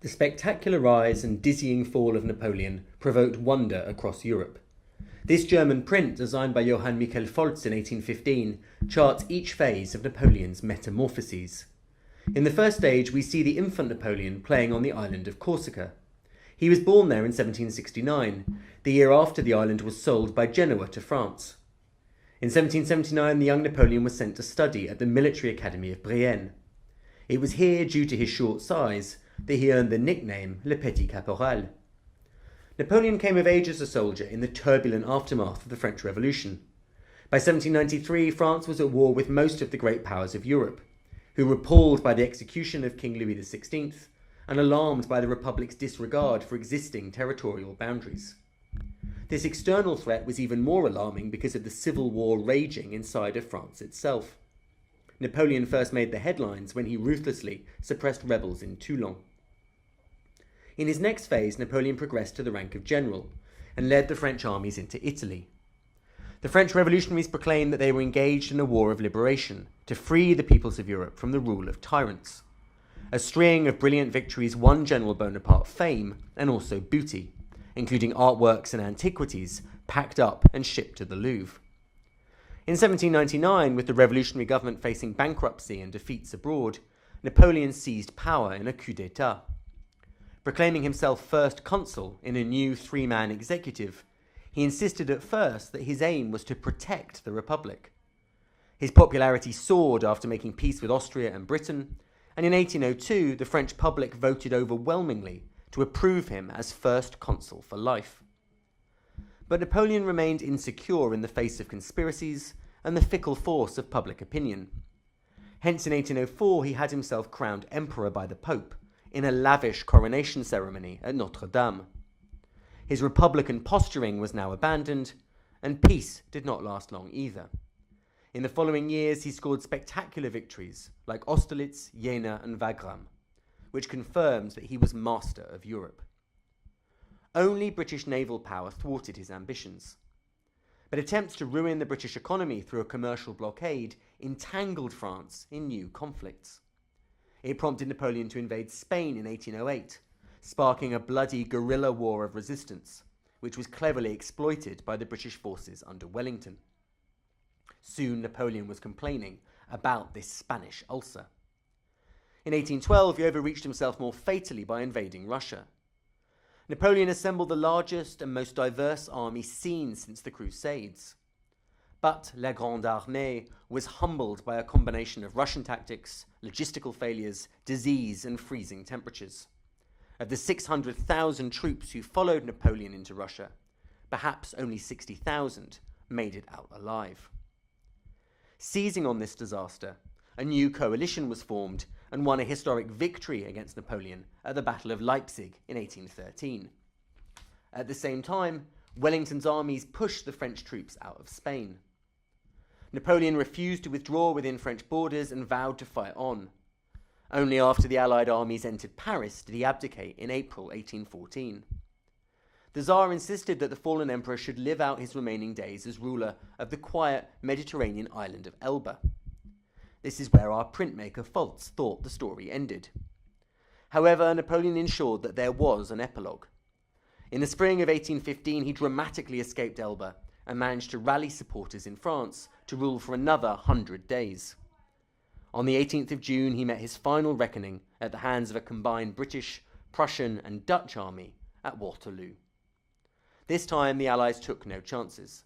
The spectacular rise and dizzying fall of Napoleon provoked wonder across Europe. This German print, designed by Johann Michael Foltz in 1815, charts each phase of Napoleon's metamorphoses. In the first stage, we see the infant Napoleon playing on the island of Corsica. He was born there in 1769, the year after the island was sold by Genoa to France. In 1779, the young Napoleon was sent to study at the military academy of Brienne. It was here, due to his short size, that he earned the nickname Le Petit Caporal. Napoleon came of age as a soldier in the turbulent aftermath of the French Revolution. By 1793, France was at war with most of the great powers of Europe, who were appalled by the execution of King Louis XVI and alarmed by the Republic's disregard for existing territorial boundaries. This external threat was even more alarming because of the civil war raging inside of France itself. Napoleon first made the headlines when he ruthlessly suppressed rebels in Toulon. In his next phase, Napoleon progressed to the rank of general and led the French armies into Italy. The French revolutionaries proclaimed that they were engaged in a war of liberation to free the peoples of Europe from the rule of tyrants. A string of brilliant victories won General Bonaparte fame and also booty, including artworks and antiquities packed up and shipped to the Louvre. In 1799, with the revolutionary government facing bankruptcy and defeats abroad, Napoleon seized power in a coup d'etat. Proclaiming himself first consul in a new three-man executive, he insisted at first that his aim was to protect the Republic. His popularity soared after making peace with Austria and Britain, and in 1802 the French public voted overwhelmingly to approve him as first consul for life. But Napoleon remained insecure in the face of conspiracies and the fickle force of public opinion. Hence in 1804 he had himself crowned emperor by the Pope in a lavish coronation ceremony at Notre Dame. His republican posturing was now abandoned, and peace did not last long either. In the following years he scored spectacular victories like Austerlitz, Jena and Wagram, which confirmed that he was master of Europe. Only British naval power thwarted his ambitions. But attempts to ruin the British economy through a commercial blockade entangled France in new conflicts. It prompted Napoleon to invade Spain in 1808, sparking a bloody guerrilla war of resistance, which was cleverly exploited by the British forces under Wellington. Soon Napoleon was complaining about this Spanish ulcer. In 1812, he overreached himself more fatally by invading Russia. Napoleon assembled the largest and most diverse army seen since the Crusades. But La Grande Armée was humbled by a combination of Russian tactics, logistical failures, disease, and freezing temperatures. Of the 600,000 troops who followed Napoleon into Russia, perhaps only 60,000 made it out alive. Seizing on this disaster, a new coalition was formed and won a historic victory against Napoleon at the Battle of Leipzig in 1813. At the same time, Wellington's armies pushed the French troops out of Spain. Napoleon refused to withdraw within French borders and vowed to fight on. Only after the Allied armies entered Paris did he abdicate in April 1814. The Tsar insisted that the fallen emperor should live out his remaining days as ruler of the quiet Mediterranean island of Elba. This is where our printmaker Foltz thought the story ended. However, Napoleon ensured that there was an epilogue. In the spring of 1815, he dramatically escaped Elba and managed to rally supporters in France to rule for another 100 days. On the 18th of June, he met his final reckoning at the hands of a combined British, Prussian and Dutch army at Waterloo. This time, the Allies took no chances.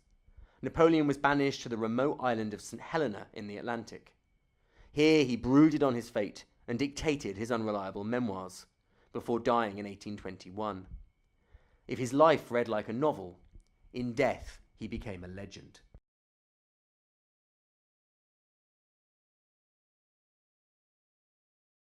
Napoleon was banished to the remote island of St. Helena in the Atlantic. Here he brooded on his fate and dictated his unreliable memoirs, before dying in 1821. If his life read like a novel, in death he became a legend.